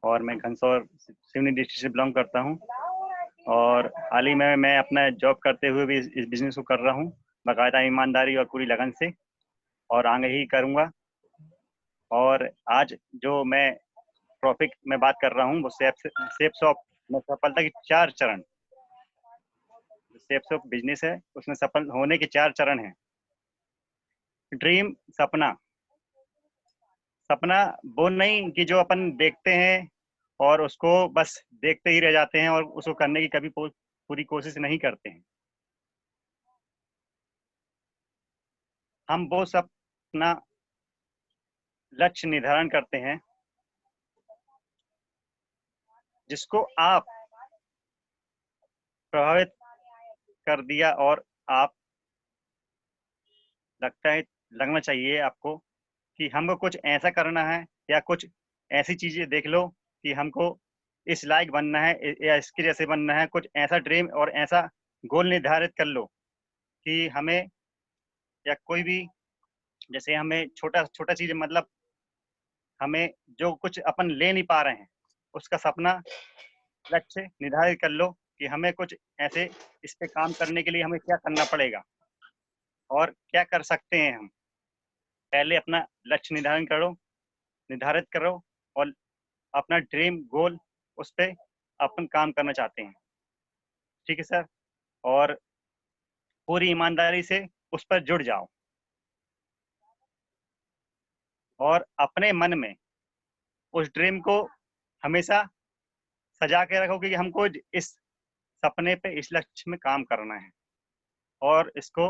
और मैं घनसौर सिवनी डिस्ट्रिक्ट से बिलोंग करता हूँ। और हाल ही में मैं अपना जॉब करते हुए भी इस बिजनेस को कर रहा हूँ बाकायदा ईमानदारी और पूरी लगन से, और आगे ही करूँगा। और आज जो मैं टॉपिक में बात कर रहा हूँ वो सेप्स ऑफ में सफलता की 4 चरण। सेप्स ऑफ बिजनेस है, उसमें सफल होने के 4 चरण हैं। ड्रीम, सपना। सपना वो नहीं कि जो अपन देखते हैं और उसको बस देखते ही रह जाते हैं और उसको करने की कभी पूरी कोशिश नहीं करते हैं। हम वो सपना लक्ष्य निर्धारण करते हैं जिसको आप प्रभावित कर दिया, और आप लगना चाहिए आपको कि हमको कुछ ऐसा करना है, या कुछ ऐसी चीजें देख लो कि हमको इस लायक बनना है या इसके जैसे बनना है। कुछ ऐसा ड्रीम और ऐसा गोल निर्धारित कर लो कि हमें, या कोई भी, जैसे हमें छोटा छोटा चीज, मतलब हमें जो कुछ अपन ले नहीं पा रहे हैं उसका सपना लक्ष्य निर्धारित कर लो कि हमें कुछ ऐसे इस पे काम करने के लिए हमें क्या करना पड़ेगा और क्या कर सकते हैं हम। पहले अपना लक्ष्य निर्धारित करो और अपना ड्रीम गोल, उस पे अपन काम करना चाहते हैं। ठीक है सर। और पूरी ईमानदारी से उस पर जुड़ जाओ और अपने मन में उस ड्रीम को हमेशा सजा के रखो कि हमको इस सपने पे, इस लक्ष्य में काम करना है। और इसको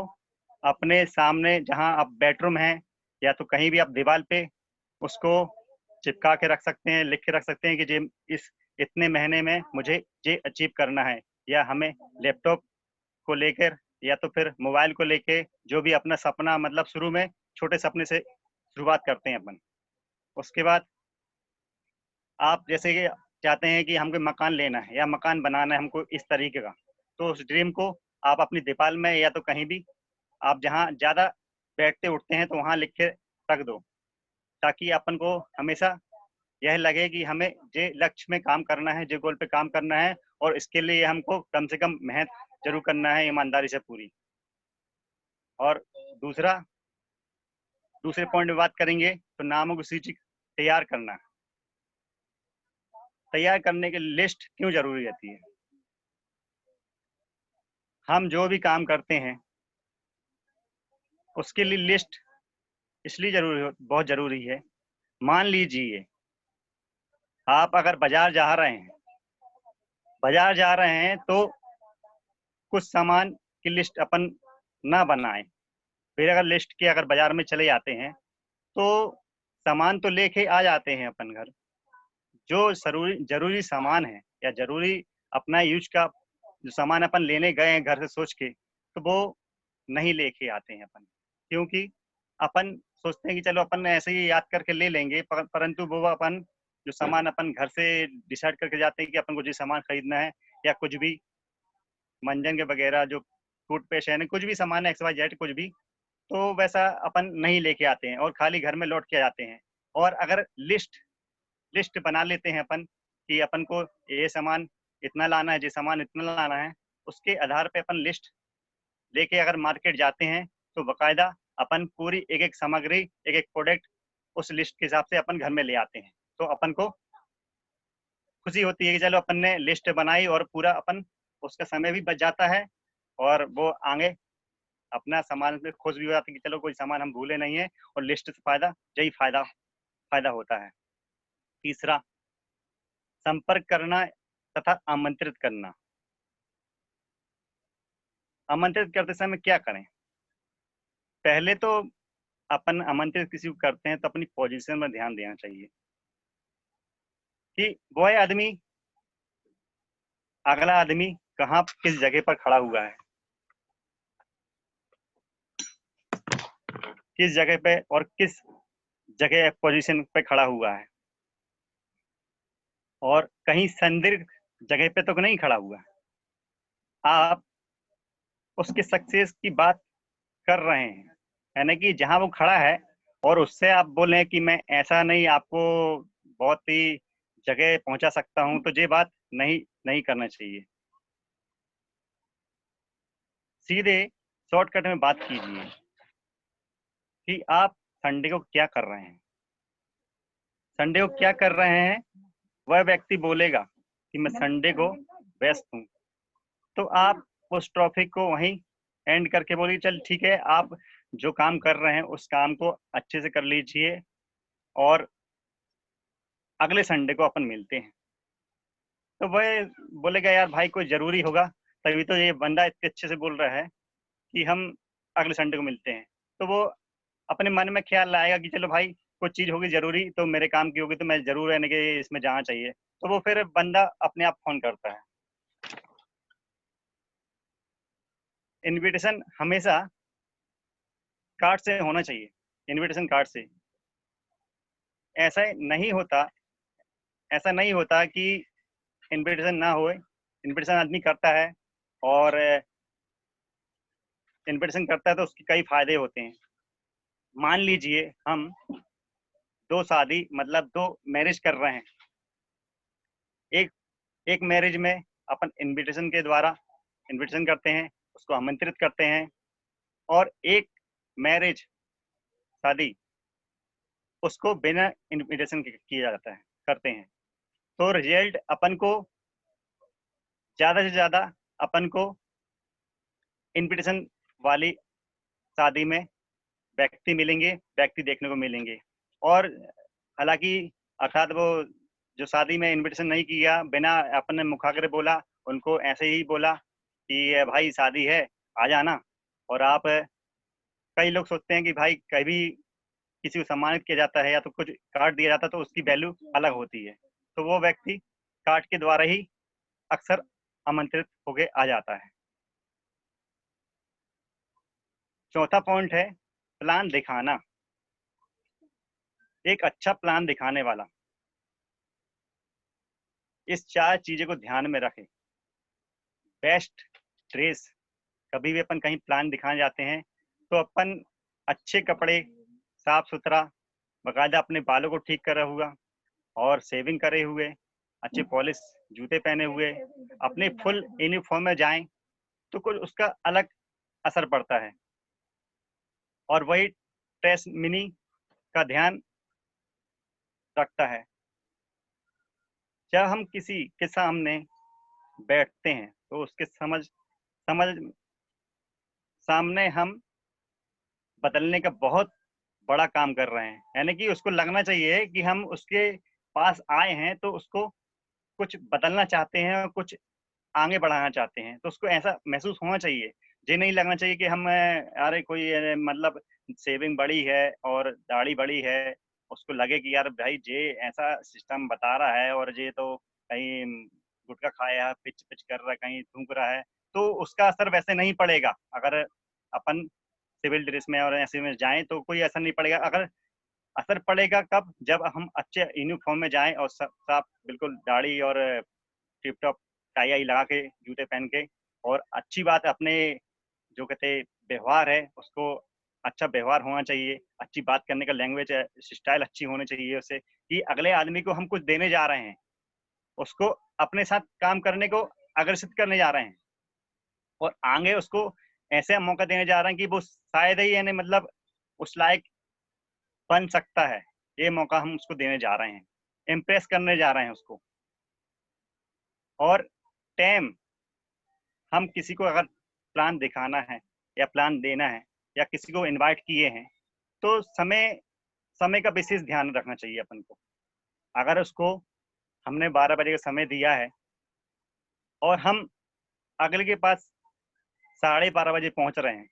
अपने सामने, जहां आप बेडरूम है या तो कहीं भी आप दीवार पे उसको चिपका के रख सकते हैं, लिख के रख सकते हैं कि जे इस इतने महीने में मुझे ये अचीव करना है। या हमें लैपटॉप को लेकर या तो फिर मोबाइल को लेके जो भी अपना सपना, मतलब शुरू में छोटे सपने से शुरुआत करते हैं अपन। उसके बाद आप जैसे कि चाहते हैं कि हमको मकान लेना है या मकान बनाना है हमको इस तरीके का, तो उस ड्रीम को आप अपनी दीवार में या तो कहीं भी आप जहाँ ज्यादा बैठते उठते हैं तो वहां लिख के रख दो, ताकि अपन को हमेशा यह लगे कि हमें जे लक्ष्य में काम करना है, जे गोल पे काम करना है, और इसके लिए हमको कम से कम मेहनत जरूर करना है, ईमानदारी से पूरी। और दूसरे पॉइंट में बात करेंगे तो नामों की सूची तैयार करना। तैयार करने की लिस्ट क्यों जरूरी रहती है? हम जो भी काम करते हैं उसके लिए लिस्ट इसलिए बहुत जरूरी है। मान लीजिए आप अगर बाजार जा रहे हैं तो कुछ सामान की लिस्ट अपन ना बनाएं। फिर अगर लिस्ट के अगर बाजार में चले जाते हैं तो सामान तो लेके आ जाते हैं अपन घर, जो जरूरी सामान है या जरूरी अपना यूज का जो सामान अपन लेने गए हैं घर से सोच के, तो वो नहीं लेके आते हैं अपन। क्योंकि अपन सोचते हैं कि चलो अपन ऐसे ही याद करके ले लेंगे, परंतु वो अपन जो सामान अपन घर से डिसाइड करके जाते हैं कि अपन को जो सामान खरीदना है, या कुछ भी मंजन के वगैरह जो टूथपेस्ट है, कुछ भी सामान है, XYZ कुछ भी, तो वैसा अपन नहीं लेके आते हैं और खाली घर में लौट के जाते हैं। और अगर लिस्ट बना लेते हैं अपन कि अपन को ये सामान इतना लाना है, ये सामान इतना लाना है, उसके आधार पे अपन लिस्ट लेके अगर मार्केट जाते हैं तो बकायदा अपन पूरी एक एक सामग्री, एक एक प्रोडक्ट उस लिस्ट के हिसाब से अपन घर में ले आते हैं। तो अपन को खुशी होती है कि चलो अपन ने लिस्ट बनाई और पूरा अपन उसका समय भी बच जाता है, और वो आगे अपना सामान पे खुश भी हो जाते हैं कि चलो कोई सामान हम भूले नहीं है, और लिस्ट से फायदा होता है। तीसरा, संपर्क करना तथा आमंत्रित करना। आमंत्रित करते समय क्या करें? पहले तो अपन आमंत्रित किसी को करते हैं तो अपनी पोजीशन में ध्यान देना चाहिए कि वह आदमी, अगला आदमी कहाँ किस जगह पर खड़ा हुआ है, किस जगह पे और किस जगह पोजीशन पे खड़ा हुआ है, और कहीं संदिग्ध जगह पे तो नहीं खड़ा हुआ है। आप उसके सक्सेस की बात कर रहे हैं, यानी कि जहां वो खड़ा है और उससे आप बोलें कि मैं ऐसा नहीं, आपको बहुत ही जगह पहुंचा सकता हूं, तो ये बात नहीं नहीं करना चाहिए। सीधे शॉर्टकट में बात कीजिए कि आप संडे को क्या कर रहे हैं। संडे को क्या कर रहे हैं, वह व्यक्ति बोलेगा कि मैं संडे को व्यस्त हूँ, तो आप उस टॉपिक को वहीं एंड करके बोलिए चल ठीक है, आप जो काम कर रहे हैं उस काम को अच्छे से कर लीजिए और अगले संडे को अपन मिलते हैं। तो वह बोलेगा यार भाई कोई जरूरी होगा, तभी तो ये बंदा इतने अच्छे से बोल रहा है कि हम अगले संडे को मिलते हैं। तो वो अपने मन में ख्याल लाएगा कि चलो भाई कुछ चीज होगी जरूरी, तो मेरे काम की होगी, तो मैं जरूर रहने के इसमें जाना चाहिए। तो वो फिर बंदा अपने आप फोन करता है। इनविटेशन हमेशा कार्ड से होना चाहिए, इनविटेशन कार्ड से। ऐसा नहीं होता, ऐसा नहीं होता कि इनविटेशन ना हो। इनविटेशन आदमी करता है, और इनविटेशन करता है तो उसके कई फायदे होते हैं। मान लीजिए हम दो शादी मतलब दो मैरिज कर रहे हैं। एक एक मैरिज में अपन इनविटेशन के द्वारा इनविटेशन करते हैं, उसको आमंत्रित करते हैं, और एक मैरिज शादी उसको बिना इनविटेशन के किया जाता है, करते हैं। तो रिजल्ट अपन को ज्यादा से ज्यादा अपन को इनविटेशन वाली शादी में व्यक्ति मिलेंगे, व्यक्ति देखने को मिलेंगे। और हालांकि अर्थात वो जो शादी में इनविटेशन नहीं किया, बिना अपने मुखाग्र बोला, उनको ऐसे ही बोला कि भाई शादी है आ जाना। और आप कई लोग सोचते हैं कि भाई कभी किसी को सम्मानित किया जाता है या तो कुछ कार्ड दिया जाता है तो उसकी वैल्यू अलग होती है, तो वो व्यक्ति कार्ड के द्वारा ही अक्सर आमंत्रित होके आ जाता है। चौथा पॉइंट है प्लान दिखाना। एक अच्छा प्लान दिखाने वाला इस चार चीजों को ध्यान में रखे। बेस्ट ड्रेस, कभी भी अपन कहीं प्लान दिखाने जाते हैं तो अपन अच्छे कपड़े, साफ सुथरा, बाकायदा अपने बालों को ठीक करा हुआ और सेविंग करे हुए, अच्छे पॉलिश जूते पहने हुए अपने फुल यूनिफॉर्म में जाएं तो कुछ उसका अलग असर पड़ता है। और वही ड्रेस मिनी का ध्यान रखता है। जब हम किसी के सामने बैठते हैं तो उसके समझ समझ सामने हम बदलने का बहुत बड़ा काम कर रहे हैं। यानी कि उसको लगना चाहिए कि हम उसके पास आए हैं तो उसको कुछ बदलना चाहते हैं और कुछ आगे बढ़ाना चाहते हैं, तो उसको ऐसा महसूस होना चाहिए। ये नहीं लगना चाहिए कि हम अरे कोई मतलब सेविंग बड़ी है और दाढ़ी बड़ी है, उसको लगे कि यार भाई ये ऐसा सिस्टम बता रहा है और ये तो कहीं गुटखा खाया है, पिच पिच कर रहा है, कहीं थूक रहा है। तो उसका असर वैसे नहीं पड़ेगा। अगर अपन सिविल ड्रेस में और ऐसे में जाएं तो कोई असर नहीं पड़ेगा। अगर असर पड़ेगा कब, जब हम अच्छे यूनिफॉर्म में जाएं और साफ बिल्कुल दाढ़ी और टिप टॉप टाई आई लगा के, जूते पहन के, और अच्छी बात अपने जो कहते व्यवहार है उसको अच्छा व्यवहार होना चाहिए, अच्छी बात करने का लैंग्वेज स्टाइल अच्छी होनी चाहिए उससे, कि अगले आदमी को हम कुछ देने जा रहे हैं, उसको अपने साथ काम करने को आकर्षित करने जा रहे हैं, और आगे उसको ऐसे मौका देने जा रहे हैं कि वो शायद ही यानी मतलब उस लायक बन सकता है। ये मौका हम उसको देने जा रहे हैं, इम्प्रेस करने जा रहे हैं उसको। और टाइम, हम किसी को अगर प्लान दिखाना है या प्लान देना है या किसी को इनवाइट किए हैं तो समय समय का विशेष ध्यान रखना चाहिए अपन को। अगर उसको हमने 12 बजे का समय दिया है और हम अगले के पास 12:30 बजे पहुंच रहे हैं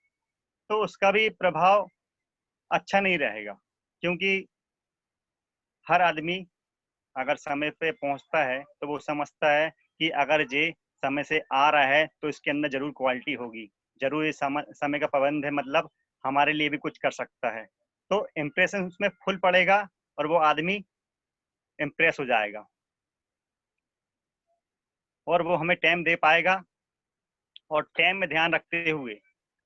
तो उसका भी प्रभाव अच्छा नहीं रहेगा। क्योंकि हर आदमी अगर समय पे पहुंचता है तो वो समझता है कि अगर ये समय से आ रहा है तो इसके अंदर जरूर क्वालिटी होगी, जरूर ये समय का पाबंद है, मतलब हमारे लिए भी कुछ कर सकता है। तो इम्प्रेशन उसमें फुल पड़ेगा और वो आदमी इम्प्रेस हो जाएगा और वो हमें टाइम दे पाएगा। और टाइम में ध्यान रखते हुए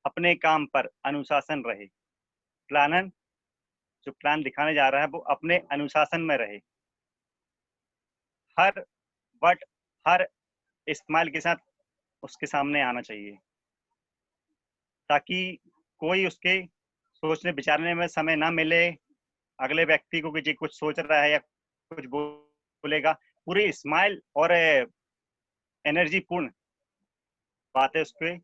अपने काम पर अनुशासन रहे। प्लानर जो प्लान दिखाने जा रहा है वो अपने अनुशासन में रहे। हर बट हर स्माइल के साथ उसके सामने आना चाहिए, ताकि कोई उसके सोचने विचारने में समय ना मिले अगले व्यक्ति को कि जी कुछ सोच रहा है या कुछ बोलेगा। पूरी स्माइल और एनर्जी पूर्ण बातें उसके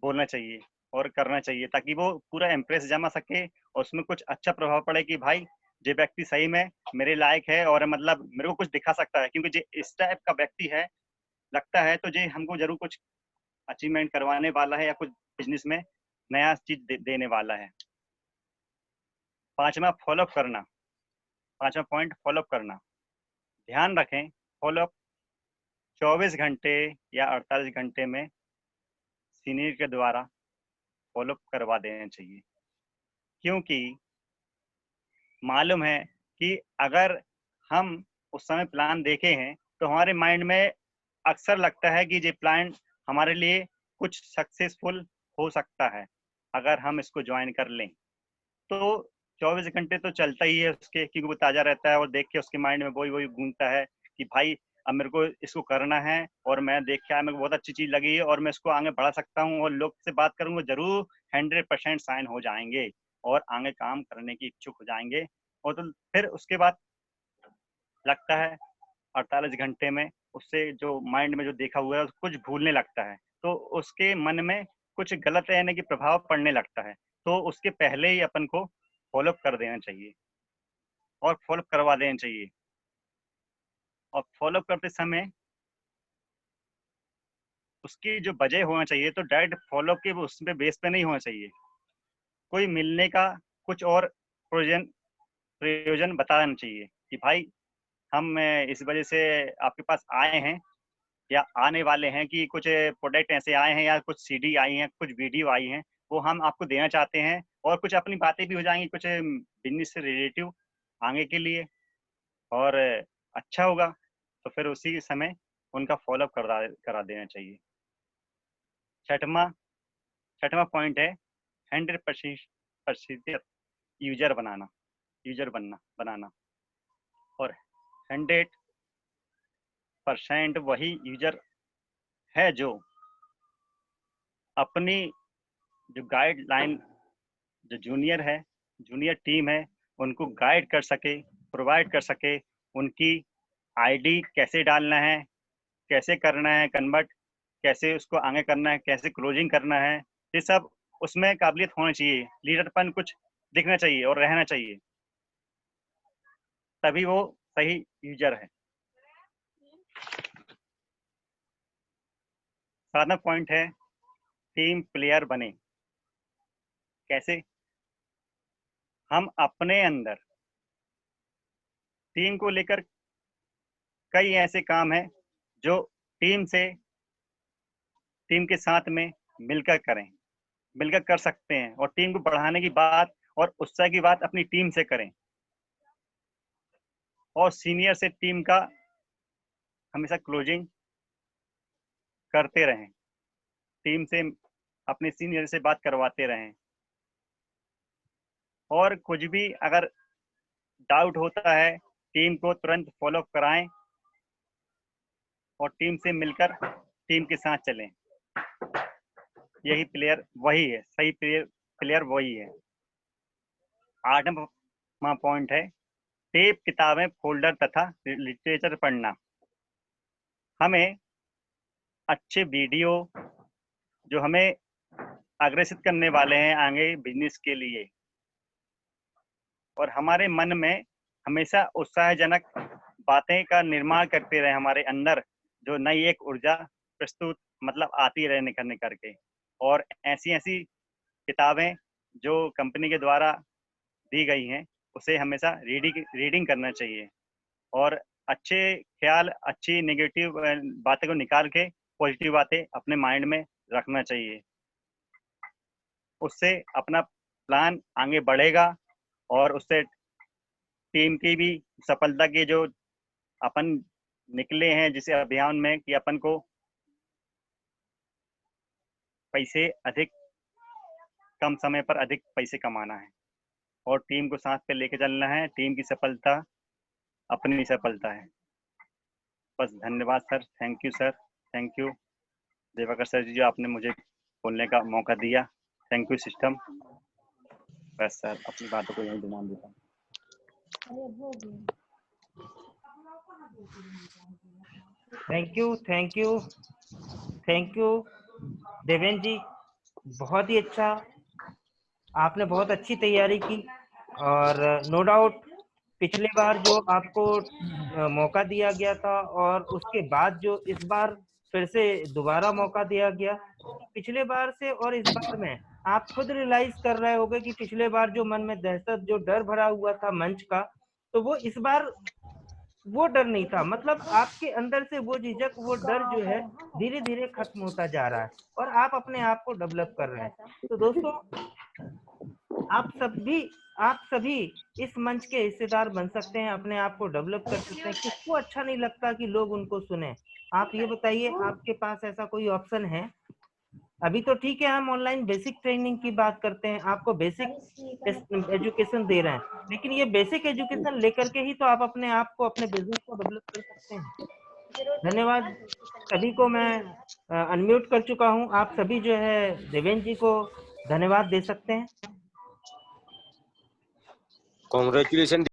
बोलना चाहिए और करना चाहिए, ताकि वो पूरा इम्प्रेस जमा सके और उसमें कुछ अच्छा प्रभाव पड़े कि भाई ये व्यक्ति सही में मेरे लायक है और मतलब मेरे को कुछ दिखा सकता है, क्योंकि ये इस टाइप का व्यक्ति है लगता है तो ये हमको जरूर कुछ अचीवमेंट करवाने वाला है या कुछ बिजनेस में नया चीज देने वाला है। पांचवा फॉलोअप करना, पांचवा पॉइंट फॉलोअप करना। ध्यान रखें फॉलोअप 24 घंटे या 48 घंटे में सीनियर के द्वारा फॉलोअप करवा देना चाहिए, क्योंकि मालूम है कि अगर हम उस समय प्लान देखे हैं तो हमारे माइंड में अक्सर लगता है कि ये प्लान हमारे लिए कुछ सक्सेसफुल हो सकता है अगर हम इसको ज्वाइन कर लें। तो 24 घंटे तो चलता ही है उसके, क्योंकि वो ताज़ा रहता है और देख के उसके माइंड में वही वही घूमता है कि भाई अब मेरे को इसको करना है और मैं देख के आया, मेरे को बहुत अच्छी चीज़ लगी है और मैं इसको आगे बढ़ा सकता हूँ और लोग से बात करूँगा जरूर 100% साइन हो जाएंगे और आगे काम करने की इच्छुक हो जाएंगे। और तो फिर उसके बाद लगता है 48 घंटे में उससे जो माइंड में जो देखा हुआ है कुछ भूलने लगता है, तो उसके मन में कुछ गलत यानी कि प्रभाव पड़ने लगता है। तो उसके पहले ही अपन को फॉलोअप कर देना चाहिए और फॉलोअप करवा देना चाहिए। और फॉलोअप करते समय उसकी जो वजह होना चाहिए तो डायरेक्ट फॉलोअप के उस पे बेस पे नहीं होना चाहिए, कोई मिलने का कुछ और प्रयोजन प्रयोजन बताना चाहिए कि भाई हम इस वजह से आपके पास आए हैं या आने वाले हैं कि कुछ प्रोडक्ट ऐसे आए हैं या कुछ सीडी आई हैं, कुछ वीडियो आई हैं, वो हम आपको देना चाहते हैं और कुछ अपनी बातें भी हो जाएंगी कुछ बिजनेस से रिलेटिव आगे के लिए और अच्छा होगा। तो फिर उसी समय उनका फॉलोअप करा देना चाहिए। छठवा छठवा पॉइंट है 100% यूजर बनाना, यूजर बनाना। और 100% वही यूजर है जो अपनी जो गाइडलाइन जो जूनियर है, जूनियर टीम है, उनको गाइड कर सके, प्रोवाइड कर सके, उनकी आईडी कैसे डालना है, कैसे करना है कन्वर्ट, कैसे उसको आगे करना है, कैसे क्लोजिंग करना है, ये सब उसमें काबिलियत होनी चाहिए, लीडरपन कुछ दिखना चाहिए और रहना चाहिए, तभी वो सही यूजर है। 7वां पॉइंट है टीम प्लेयर बने। कैसे? हम अपने अंदर टीम को लेकर कई ऐसे काम हैं जो टीम से टीम के साथ में मिलकर करें, मिलकर कर सकते हैं और टीम को बढ़ाने की बात और उत्साह की बात अपनी टीम से करें और सीनियर से टीम का हमेशा क्लोजिंग करते रहें, टीम से अपने सीनियर से बात करवाते रहें और कुछ भी अगर डाउट होता है टीम को तुरंत फॉलो कराएं और टीम से मिलकर टीम के साथ चलें। यही प्लेयर वही है, सही प्लेयर प्लेयर वही है। 8वां पॉइंट है टेप, किताबें, फोल्डर तथा लिटरेचर पढ़ना। हमें अच्छे वीडियो जो हमें अग्रेसित करने वाले हैं आगे बिजनेस के लिए और हमारे मन में हमेशा उत्साहजनक बातें का निर्माण करते रहे हमारे अंदर, जो नई एक ऊर्जा प्रस्तुत मतलब आती रहे निकलने करके। और ऐसी ऐसी किताबें जो कंपनी के द्वारा दी गई हैं उसे हमेशा रीडिंग करना चाहिए और अच्छे ख्याल, अच्छी नेगेटिव बातें को निकाल के पॉजिटिव बातें अपने माइंड में रखना चाहिए। उससे अपना प्लान आगे बढ़ेगा और उससे टीम की भी सफलता के जो अपन निकले हैं जिस अभियान में कि अपन को पैसे अधिक कम समय पर अधिक पैसे कमाना है और टीम को साथ पे लेके चलना है, टीम की सफलता अपनी सफलता है। बस धन्यवाद sir, thank you sir, thank you Diwakar sir ji, जो आपने मुझे बोलने का मौका दिया। Thank you system. बस सर, अपनी बातों को यहीं विराम देता हूँ। Thank you, thank you, thank you Devendra ji, बहुत ही अच्छा, आपने बहुत अच्छी तैयारी की। और नो डाउट पिछले बार जो आपको मौका दिया गया था और उसके बाद जो इस बार फिर से दोबारा मौका दिया गया, पिछले बार से और इस बार में आप खुद रियलाइज कर रहे होगे कि पिछले बार जो मन में दहशत, जो डर भरा हुआ था मंच का, तो वो इस बार वो डर नहीं था। मतलब आपके अंदर से वो झिझक, वो डर जो है धीरे धीरे खत्म होता जा रहा है और आप अपने आप को डेवलप कर रहे हैं। तो दोस्तों, आप सभी इस मंच के हिस्सेदार बन सकते हैं, अपने आप को डेवलप कर सकते हैं। किसको अच्छा नहीं लगता कि लोग उनको सुने? आप ये बताइए, आपके पास ऐसा कोई ऑप्शन है? अभी तो ठीक है, हम ऑनलाइन बेसिक ट्रेनिंग की बात करते हैं, आपको बेसिक एजुकेशन दे रहे हैं, लेकिन ये बेसिक एजुकेशन लेकर के ही तो आप अपने आप को, अपने बिजनेस को डेवलप कर सकते हैं। धन्यवाद सभी को। मैं अनम्यूट कर चुका हूं। आप सभी जो है देवेंद्र जी को धन्यवाद दे सकते हैं। कॉन्ग्रेचुलेशन